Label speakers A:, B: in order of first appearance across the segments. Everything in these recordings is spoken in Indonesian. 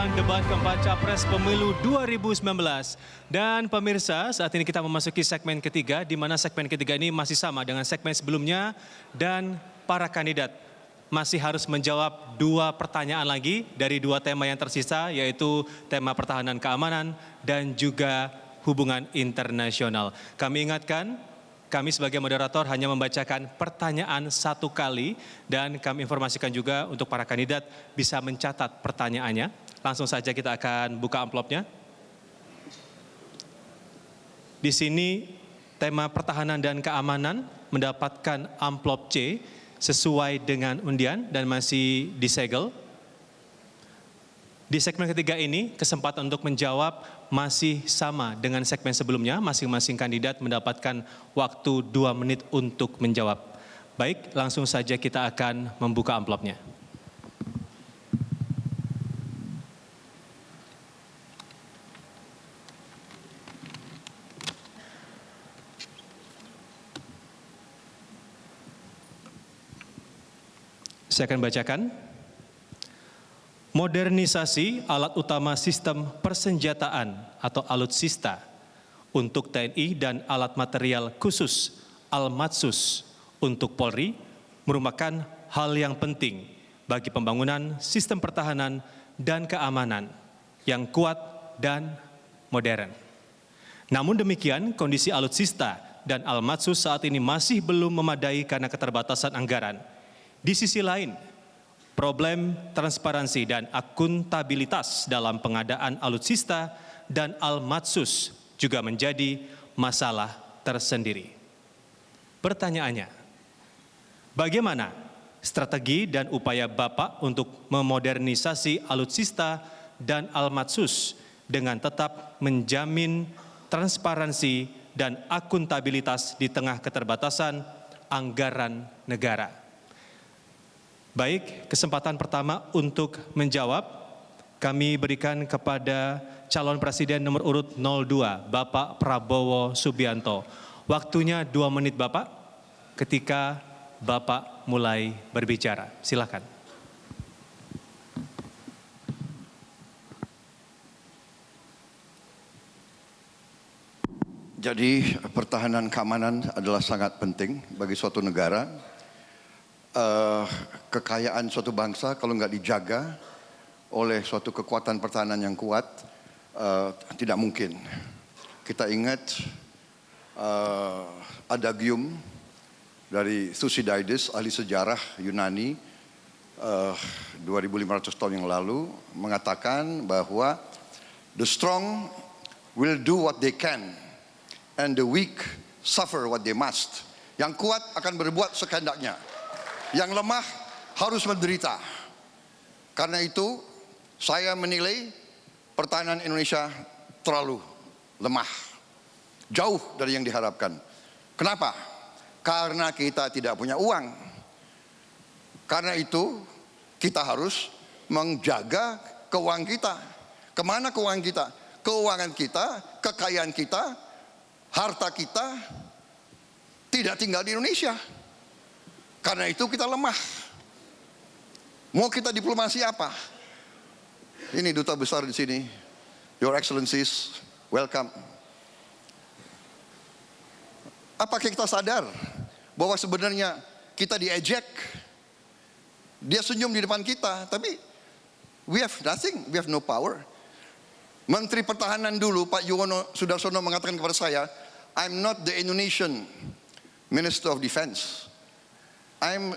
A: jelang debat keempat Capres Pemilu 2019. Dan pemirsa, saat ini kita memasuki segmen ketiga, di mana segmen ketiga ini masih sama dengan segmen sebelumnya. Dan para kandidat masih harus menjawab dua pertanyaan lagi dari dua tema yang tersisa, yaitu tema pertahanan keamanan dan juga hubungan internasional. Kami ingatkan, kami sebagai moderator hanya membacakan pertanyaan satu kali dan kami informasikan juga untuk para kandidat bisa mencatat pertanyaannya. Langsung saja kita akan buka amplopnya. Di sini tema pertahanan dan keamanan mendapatkan amplop C sesuai dengan undian dan masih disegel. Di segmen ketiga ini, kesempatan untuk menjawab masih sama dengan segmen sebelumnya. Masing-masing kandidat mendapatkan waktu 2 menit untuk menjawab. Baik, langsung saja kita akan membuka amplopnya. Saya akan bacakan. Modernisasi alat utama sistem persenjataan atau alutsista untuk TNI dan alat material khusus Almatsus untuk Polri merupakan hal yang penting bagi pembangunan sistem pertahanan dan keamanan yang kuat dan modern. Namun demikian, kondisi alutsista dan Almatsus saat ini masih belum memadai karena keterbatasan anggaran. Di sisi lain, problem transparansi dan akuntabilitas dalam pengadaan alutsista dan Almatsus juga menjadi masalah tersendiri. Pertanyaannya, bagaimana strategi dan upaya Bapak untuk memodernisasi alutsista dan Almatsus dengan tetap menjamin transparansi dan akuntabilitas di tengah keterbatasan anggaran negara? Baik, kesempatan pertama untuk menjawab kami berikan kepada calon presiden nomor urut 02, Bapak Prabowo Subianto. Waktunya 2 menit Bapak, ketika Bapak mulai berbicara. Silakan.
B: Jadi pertahanan keamanan adalah sangat penting bagi suatu negara. Kekayaan suatu bangsa kalau nggak dijaga oleh suatu kekuatan pertahanan yang kuat, tidak mungkin. Kita ingat adagium dari Thucydides, ahli sejarah Yunani, 2500 tahun yang lalu, mengatakan bahwa the strong will do what they can and the weak suffer what they must. Yang kuat akan berbuat sekehendaknya, yang lemah harus menderita. Karena itu saya menilai pertahanan Indonesia terlalu lemah, jauh dari yang diharapkan. Kenapa? Karena kita tidak punya uang. Karena itu kita harus menjaga keuangan kita. Kemana keuangan kita? Keuangan kita, kekayaan kita, harta kita tidak tinggal di Indonesia. Karena itu kita lemah. Mau kita diplomasi apa? Ini duta besar di sini. Your Excellencies, welcome. Apakah kita sadar bahwa sebenarnya kita diejek? Dia senyum di depan kita, tapi we have nothing, we have no power. Menteri Pertahanan dulu, Pak Yuwono Sudarsono mengatakan kepada saya, I'm not the Indonesian Minister of Defense. I'm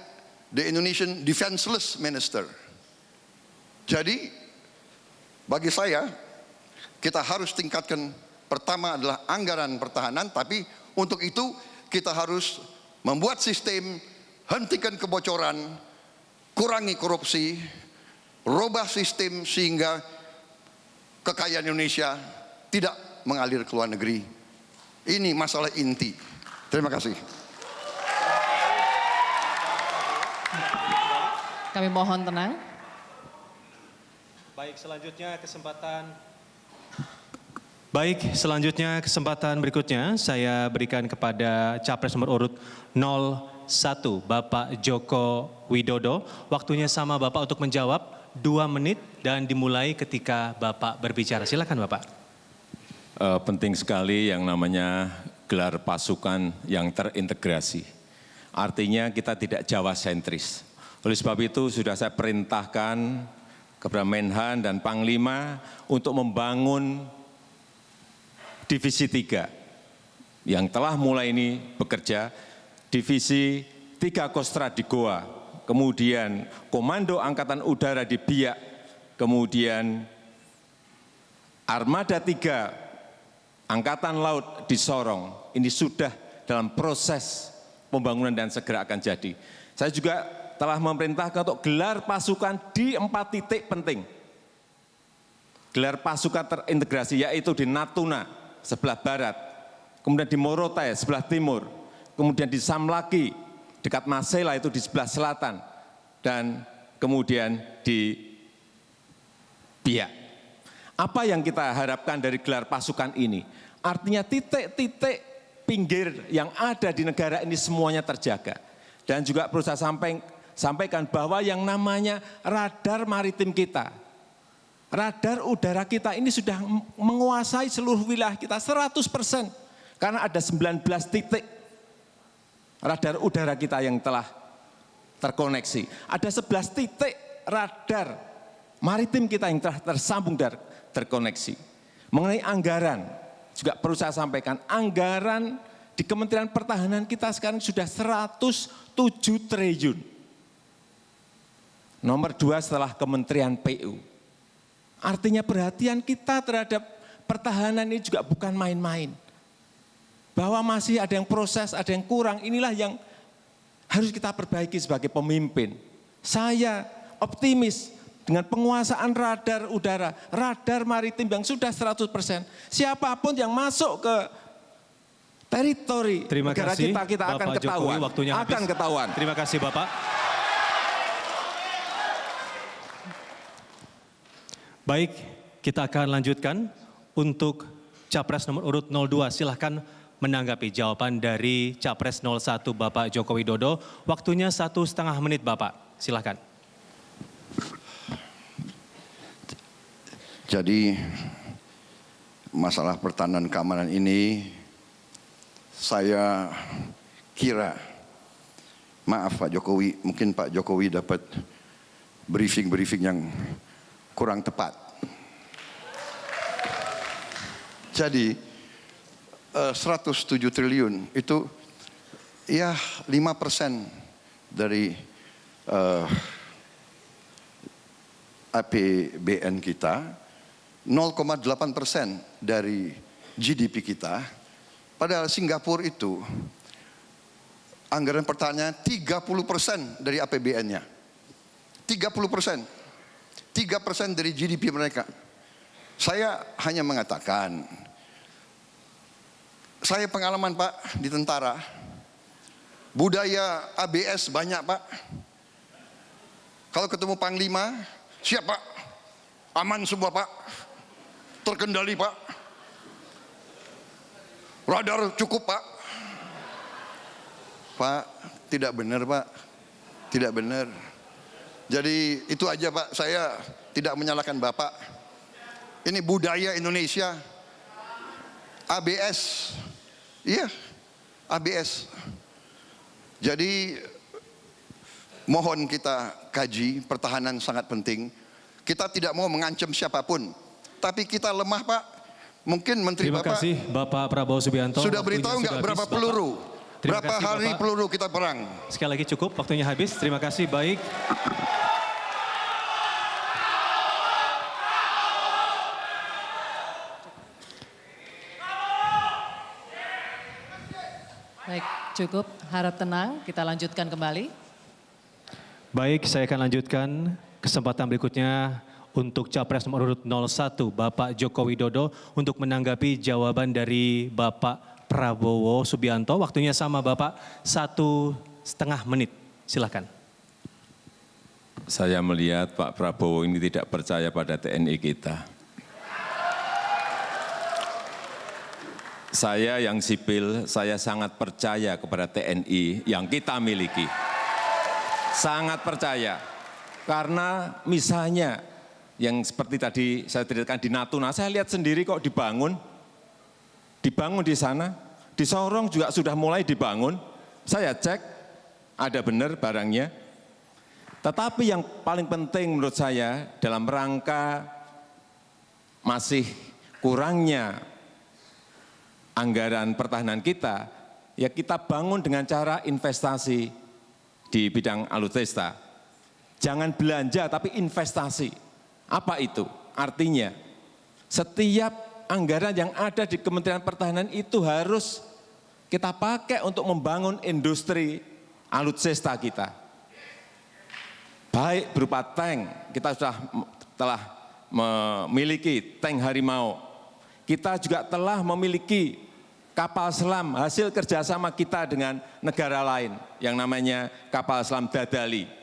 B: the Indonesian defenseless minister. Jadi bagi saya kita harus tingkatkan, pertama adalah anggaran pertahanan, tapi untuk itu kita harus membuat sistem, hentikan kebocoran, kurangi korupsi, rubah sistem sehingga kekayaan Indonesia tidak mengalir ke luar negeri. Ini masalah inti. Terima kasih.
C: Kami mohon tenang.
A: Baik, selanjutnya kesempatan berikutnya saya berikan kepada Capres nomor urut 01, Bapak Joko Widodo. Waktunya sama Bapak untuk menjawab 2 menit dan dimulai ketika Bapak berbicara. Silakan Bapak.
C: Penting sekali yang namanya gelar pasukan yang terintegrasi. Artinya kita tidak Jawa sentris. Oleh sebab itu sudah saya perintahkan kepada Menhan dan Panglima untuk membangun Divisi 3 yang telah mulai ini bekerja, Divisi 3 Kostra di Goa, kemudian Komando Angkatan Udara di Biak, kemudian Armada 3 Angkatan Laut di Sorong. Ini sudah dalam proses pembangunan dan segera akan jadi. Saya juga telah memerintahkan untuk gelar pasukan di 4 titik penting. Gelar pasukan terintegrasi yaitu di Natuna sebelah barat, kemudian di Morotai sebelah timur, kemudian di Samlaki dekat Masela itu di sebelah selatan, dan kemudian di Biak. Apa yang kita harapkan dari gelar pasukan ini? Artinya titik-titik pinggir yang ada di negara ini semuanya terjaga. Dan juga perlu saya sampaikan bahwa yang namanya radar maritim kita, radar udara kita ini sudah menguasai seluruh wilayah kita 100%. Karena ada 19 titik radar udara kita yang telah terkoneksi. Ada 11 titik radar maritim kita yang telah tersambung dan terkoneksi. Mengenai anggaran, juga perlu saya sampaikan, anggaran di Kementerian Pertahanan kita sekarang sudah 107 triliun. Nomor 2 setelah Kementerian PU. Artinya perhatian kita terhadap pertahanan ini juga bukan main-main. Bahwa masih ada yang proses, ada yang kurang, inilah yang harus kita perbaiki sebagai pemimpin. Saya optimis dengan penguasaan radar udara, radar maritim yang sudah 100%. Siapapun yang masuk ke teritori negara kita
A: Bapak
C: akan ketahuan.
A: Jokowi, waktunya habis.
C: Akan ketahuan.
A: Terima kasih Bapak. Baik, kita akan lanjutkan untuk Capres nomor urut 02. Silahkan menanggapi jawaban dari Capres 01 Bapak Joko Widodo. Waktunya 1,5 menit Bapak. Silahkan.
B: Jadi masalah pertahanan keamanan ini saya kira, maaf Pak Jokowi, mungkin Pak Jokowi dapat briefing yang kurang tepat. Jadi 107 triliun itu ya 5% dari APBN kita, 0,8% dari GDP kita. Padahal Singapura itu anggaran pertahanan 30% dari APBN-nya. 30%. 3% dari GDP mereka. Saya hanya mengatakan, saya pengalaman Pak di tentara, budaya ABS banyak Pak. Kalau ketemu Panglima, siap Pak, aman semua Pak, terkendali Pak, radar cukup Pak. Pak, tidak benar Pak, tidak benar. Jadi itu aja Pak, saya tidak menyalahkan Bapak. Ini budaya Indonesia, ABS, iya ABS. Jadi mohon kita kaji, pertahanan sangat penting. Kita tidak mau mengancam siapapun, tapi kita lemah Pak. Mungkin Menteri
A: Terima
B: Bapak
A: kasih Bapak Prabowo Subianto.
B: sudah
A: Waktunya
B: beritahu nggak
A: sudah
B: berapa
A: habis,
B: peluru,
A: Bapak. Terima
B: berapa
A: kasih,
B: hari
A: Bapak.
B: peluru kita perang.
A: Sekali lagi cukup, waktunya habis. Terima kasih, baik.
D: Baik, cukup. Harap tenang, kita lanjutkan kembali.
A: Baik, saya akan lanjutkan kesempatan berikutnya untuk Capres nomor urut 01, Bapak Joko Widodo, untuk menanggapi jawaban dari Bapak Prabowo Subianto. Waktunya sama Bapak, 1,5 menit. Silakan.
C: Saya melihat Pak Prabowo ini tidak percaya pada TNI kita. Saya yang sipil, saya sangat percaya kepada TNI yang kita miliki. Sangat percaya. Karena misalnya yang seperti tadi saya ceritakan di Natuna, saya lihat sendiri kok dibangun di sana, di Sorong juga sudah mulai dibangun, saya cek ada benar barangnya. Tetapi yang paling penting menurut saya dalam rangka masih kurangnya anggaran pertahanan kita, ya kita bangun dengan cara investasi di bidang alutsista. Jangan belanja tapi investasi. Apa itu? Artinya setiap anggaran yang ada di Kementerian Pertahanan itu harus kita pakai untuk membangun industri alutsista kita. Baik berupa tank, kita telah memiliki tank Harimau. Kita juga telah memiliki kapal selam hasil kerjasama kita dengan negara lain yang namanya kapal selam Dadali.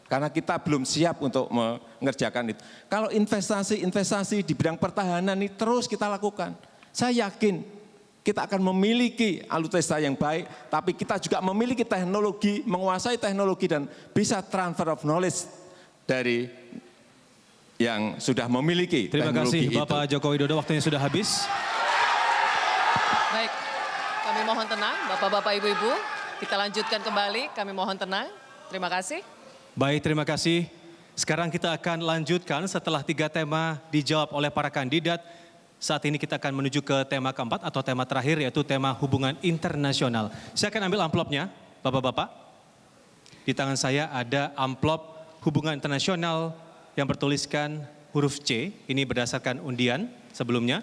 C: Karena kita belum siap untuk mengerjakan itu. Kalau investasi di bidang pertahanan ini terus kita lakukan, saya yakin kita akan memiliki alutsista yang baik, tapi kita juga memiliki teknologi, menguasai teknologi dan bisa transfer of knowledge dari yang sudah memiliki
A: Terima
C: teknologi
A: kasih Bapak Joko Widodo, waktunya sudah habis.
D: Baik, kami mohon tenang, Bapak-Bapak, Ibu-Ibu. Kita lanjutkan kembali, kami mohon tenang. Terima kasih.
A: Baik, terima kasih. Sekarang kita akan lanjutkan setelah 3 tema dijawab oleh para kandidat. Saat ini kita akan menuju ke tema keempat atau tema terakhir, yaitu tema hubungan internasional. Saya akan ambil amplopnya, Bapak-Bapak. Di tangan saya ada amplop hubungan internasional yang bertuliskan huruf C. Ini berdasarkan undian sebelumnya.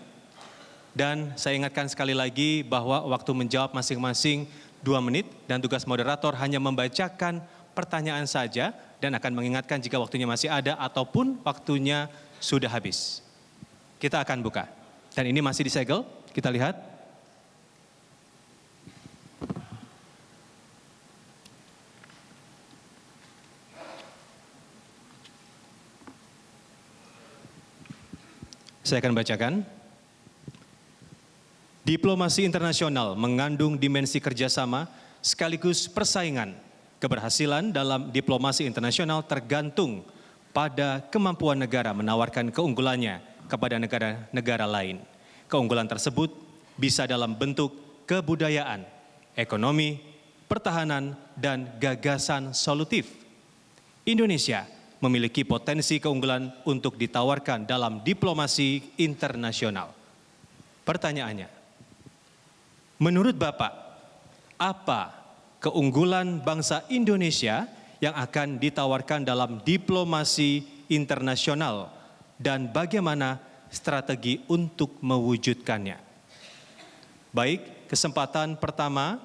A: Dan saya ingatkan sekali lagi bahwa waktu menjawab masing-masing 2 menit dan tugas moderator hanya membacakan pertanyaan saja dan akan mengingatkan jika waktunya masih ada ataupun waktunya sudah habis. Kita akan buka. Dan ini masih disegel, kita lihat. Saya akan bacakan. Diplomasi internasional mengandung dimensi kerjasama sekaligus persaingan. Keberhasilan dalam diplomasi internasional tergantung pada kemampuan negara menawarkan keunggulannya kepada negara-negara lain. Keunggulan tersebut bisa dalam bentuk kebudayaan, ekonomi, pertahanan, dan gagasan solutif. Indonesia memiliki potensi keunggulan untuk ditawarkan dalam diplomasi internasional. Pertanyaannya, menurut Bapak, apa keunggulan bangsa Indonesia yang akan ditawarkan dalam diplomasi internasional dan bagaimana strategi untuk mewujudkannya? Baik, kesempatan pertama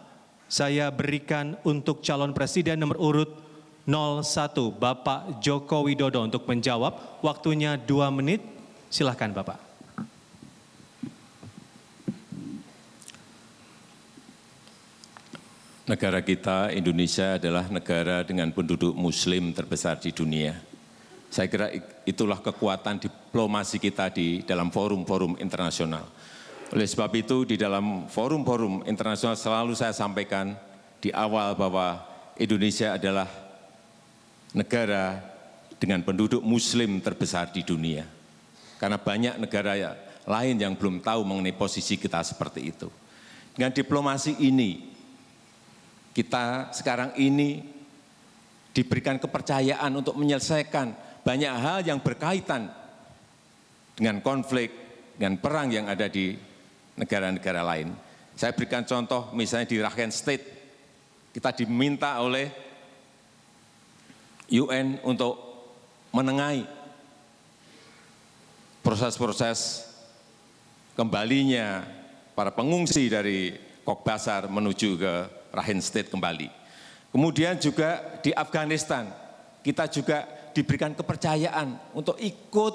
A: saya berikan untuk calon presiden nomor urut 01 Bapak Joko Widodo untuk menjawab. Waktunya 2 menit, silahkan Bapak.
C: Negara kita, Indonesia, adalah negara dengan penduduk muslim terbesar di dunia. Saya kira itulah kekuatan diplomasi kita di dalam forum-forum internasional. Oleh sebab itu, di dalam forum-forum internasional selalu saya sampaikan di awal bahwa Indonesia adalah negara dengan penduduk muslim terbesar di dunia. Karena banyak negara lain yang belum tahu mengenai posisi kita seperti itu. Dengan diplomasi ini, kita sekarang ini diberikan kepercayaan untuk menyelesaikan banyak hal yang berkaitan dengan konflik, dengan perang yang ada di negara-negara lain. Saya berikan contoh misalnya di Rakhine State, kita diminta oleh UN untuk menengahi proses-proses kembalinya para pengungsi dari Kogbasar menuju ke Rakhine State kembali. Kemudian juga di Afghanistan, kita juga diberikan kepercayaan untuk ikut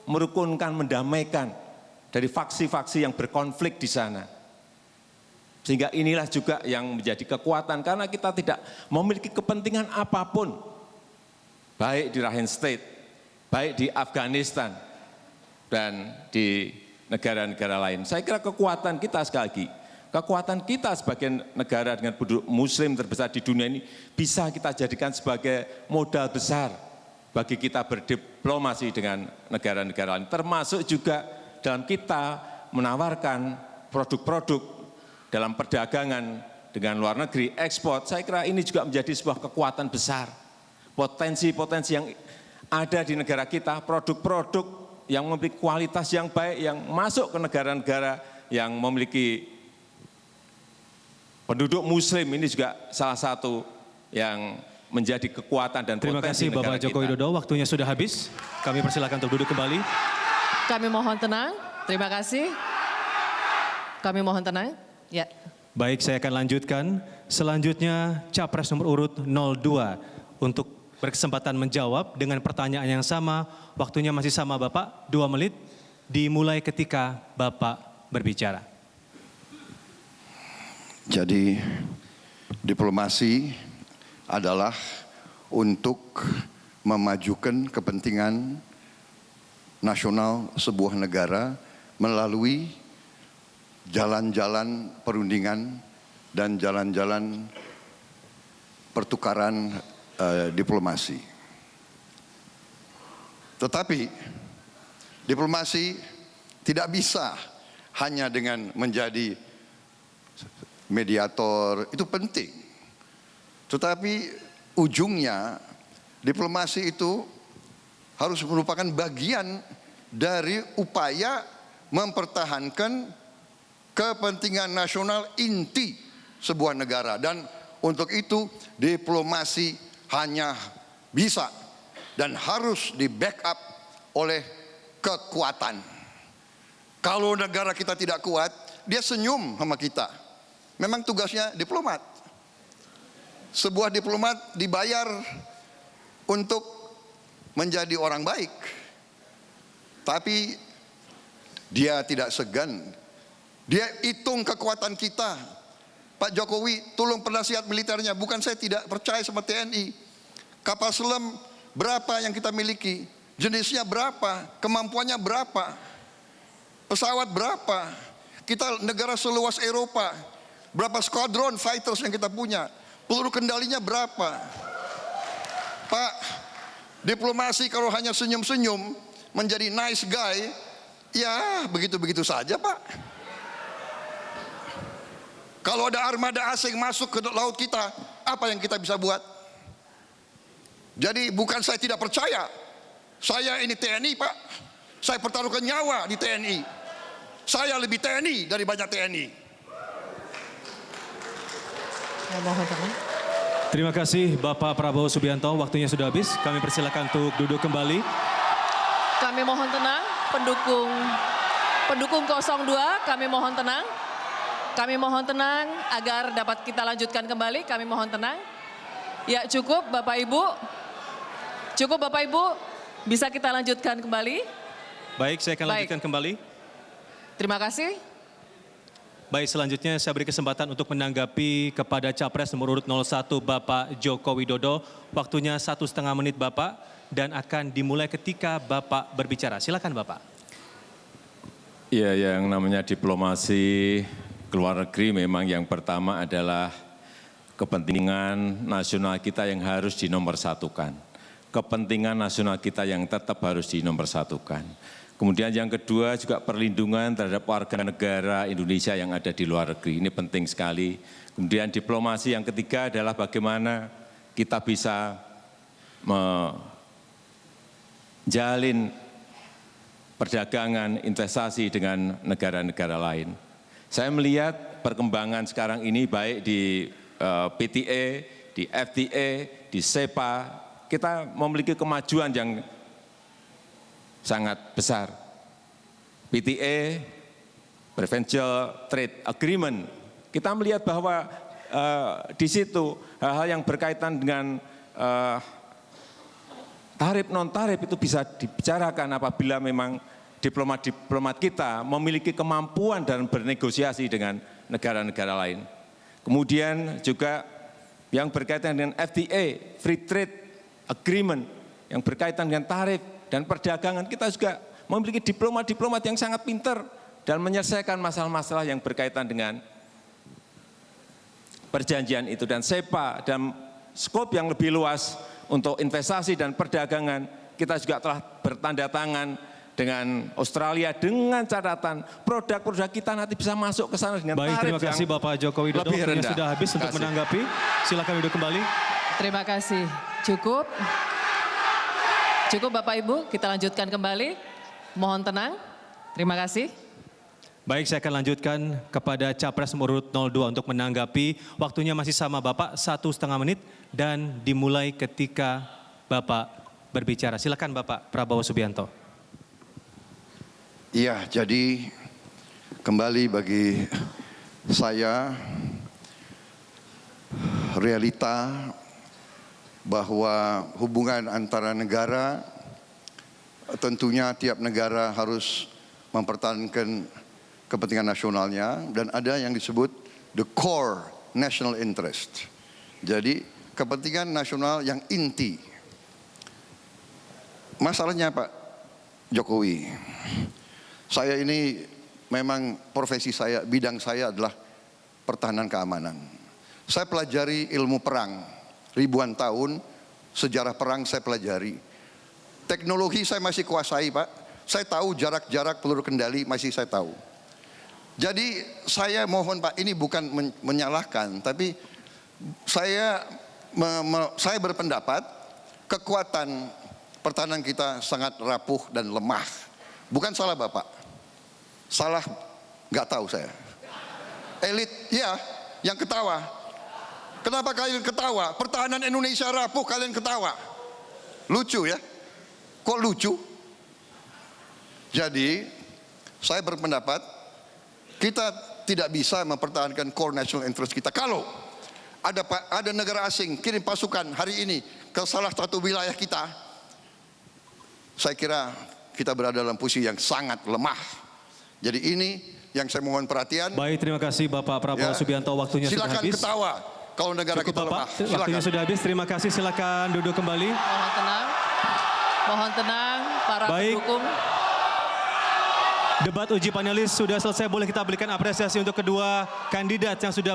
C: merukunkan, mendamaikan dari faksi-faksi yang berkonflik di sana. Sehingga inilah juga yang menjadi kekuatan karena kita tidak memiliki kepentingan apapun, baik di Rakhine State, baik di Afghanistan, dan di negara-negara lain. Saya kira kekuatan kita sekali lagi, kekuatan kita sebagai negara dengan penduduk muslim terbesar di dunia ini bisa kita jadikan sebagai modal besar bagi kita berdiplomasi dengan negara-negara lain, termasuk juga dalam kita menawarkan produk-produk dalam perdagangan dengan luar negeri, ekspor. Saya kira ini juga menjadi sebuah kekuatan besar. Potensi-potensi yang ada di negara kita, produk-produk yang memiliki kualitas yang baik, yang masuk ke negara-negara yang memiliki penduduk muslim, ini juga salah satu yang menjadi kekuatan dan
A: Terima
C: potensi
A: kasih
C: negara
A: Bapak Joko
C: kita.
A: Widodo, waktunya sudah habis. Kami persilakan untuk duduk kembali.
D: Kami mohon tenang. Terima kasih. Kami mohon tenang. Ya.
A: Baik, saya akan lanjutkan. Selanjutnya Capres nomor urut 02 untuk berkesempatan menjawab dengan pertanyaan yang sama. Waktunya masih sama Bapak, 2 menit. Dimulai ketika Bapak berbicara.
B: Jadi diplomasi adalah untuk memajukan kepentingan nasional sebuah negara melalui jalan-jalan perundingan dan jalan-jalan pertukaran diplomasi. Tetapi diplomasi tidak bisa hanya dengan menjadi mediator, itu penting. Tetapi ujungnya diplomasi itu harus merupakan bagian dari upaya mempertahankan kepentingan nasional inti sebuah negara. Dan untuk itu diplomasi hanya bisa dan harus di backup oleh kekuatan. Kalau negara kita tidak kuat, dia senyum sama kita. Memang tugasnya diplomat. Sebuah diplomat dibayar untuk menjadi orang baik. Tapi dia tidak segan. Dia hitung kekuatan kita. Pak Jokowi, tolong penasihat militernya. Bukan saya tidak percaya sama TNI. Kapal selam berapa yang kita miliki? Jenisnya berapa? Kemampuannya berapa? Pesawat berapa? Kita negara seluas Eropa. Berapa squadron fighters yang kita punya? Peluru kendalinya berapa? Pak, diplomasi kalau hanya senyum-senyum menjadi nice guy, ya begitu-begitu saja Pak. Kalau ada armada asing masuk ke laut kita, apa yang kita bisa buat? Jadi bukan saya tidak percaya, saya ini TNI Pak, saya pertaruhkan nyawa di TNI. Saya lebih TNI dari banyak TNI.
D: Ya, mohon tenang.
A: Terima kasih Bapak Prabowo Subianto, waktunya sudah habis. Kami persilakan untuk duduk kembali.
D: Kami mohon tenang. Pendukung 02, kami mohon tenang. Kami mohon tenang agar dapat kita lanjutkan kembali. Kami mohon tenang. Ya, cukup Bapak Ibu. Cukup Bapak Ibu, bisa kita lanjutkan kembali.
A: Baik, saya akan lanjutkan kembali.
D: Terima kasih.
A: Baik, selanjutnya saya beri kesempatan untuk menanggapi kepada Capres nomor urut 01 Bapak Joko Widodo. Waktunya 1,5 menit Bapak dan akan dimulai ketika Bapak berbicara. Silakan Bapak.
C: Ya, yang namanya diplomasi ke luar negeri memang yang pertama adalah kepentingan nasional kita yang harus dinomorsatukan. Kepentingan nasional kita yang tetap harus dinomorsatukan. Kemudian yang kedua juga perlindungan terhadap warga negara Indonesia yang ada di luar negeri. Ini penting sekali. Kemudian diplomasi yang ketiga adalah bagaimana kita bisa menjalin perdagangan, investasi dengan negara-negara lain. Saya melihat perkembangan sekarang ini baik di PTA, di FTA, di SEPA, kita memiliki kemajuan yang sangat besar. PTA, Preferential Trade Agreement, kita melihat bahwa di situ hal-hal yang berkaitan dengan tarif non-tarif itu bisa dibicarakan apabila memang diplomat-diplomat kita memiliki kemampuan dan bernegosiasi dengan negara-negara lain. Kemudian juga yang berkaitan dengan FTA, Free Trade Agreement, yang berkaitan dengan tarif dan perdagangan, kita juga memiliki diplomat-diplomat yang sangat pintar dan menyelesaikan masalah-masalah yang berkaitan dengan perjanjian itu. Dan SEPA dan skop yang lebih luas untuk investasi dan perdagangan. Kita juga telah bertanda tangan dengan Australia dengan catatan produk-produk kita nanti bisa masuk ke sana dengan
A: Baik,
C: tarif
A: terima kasih
C: yang
A: Bapak Joko Widodo.
C: lebih
A: Waktunya
C: rendah.
A: sudah habis untuk
C: Terima kasih.
A: menanggapi. Silakan duduk kembali.
D: Terima kasih. Cukup. Cukup Bapak Ibu, kita lanjutkan kembali. Mohon tenang. Terima kasih.
A: Baik, saya akan lanjutkan kepada Capres nomor urut 02 untuk menanggapi. Waktunya masih sama Bapak, 1,5 menit dan dimulai ketika Bapak berbicara. Silakan Bapak Prabowo Subianto.
B: Iya, jadi kembali bagi saya realita bahwa hubungan antara negara tentunya tiap negara harus mempertahankan kepentingan nasionalnya dan ada yang disebut the core national interest. Jadi kepentingan nasional yang inti. Masalahnya Pak Jokowi, saya ini memang profesi saya, bidang saya adalah pertahanan keamanan. Saya pelajari ilmu perang, ribuan tahun, sejarah perang saya pelajari. Teknologi saya masih kuasai Pak, saya tahu jarak-jarak peluru kendali masih saya tahu. Jadi saya mohon Pak, ini bukan menyalahkan, tapi saya berpendapat kekuatan pertahanan kita sangat rapuh dan lemah. Bukan salah Bapak, salah nggak tahu saya. Elit, ya, yang ketawa. Kenapa kalian ketawa? Pertahanan Indonesia rapuh, kalian ketawa. Lucu ya? Kok lucu? Jadi, saya berpendapat kita tidak bisa mempertahankan core national interest kita kalau ada negara asing kirim pasukan hari ini ke salah satu wilayah kita. Saya kira kita berada dalam posisi yang sangat lemah. Jadi ini yang saya mohon perhatian.
A: Baik, terima kasih Bapak Prabowo Subianto. Waktunya sudah
B: silakan
A: habis.
B: ketawa kalau negara
A: Cukup
B: kita
A: Bapak,
B: lemah.
A: waktunya
B: Silakan.
A: sudah habis. Terima kasih, silakan duduk kembali.
D: Mohon tenang. Mohon tenang para
A: Baik.
D: pendukung.
A: Debat uji panelis sudah selesai. Boleh kita berikan apresiasi untuk kedua kandidat yang sudah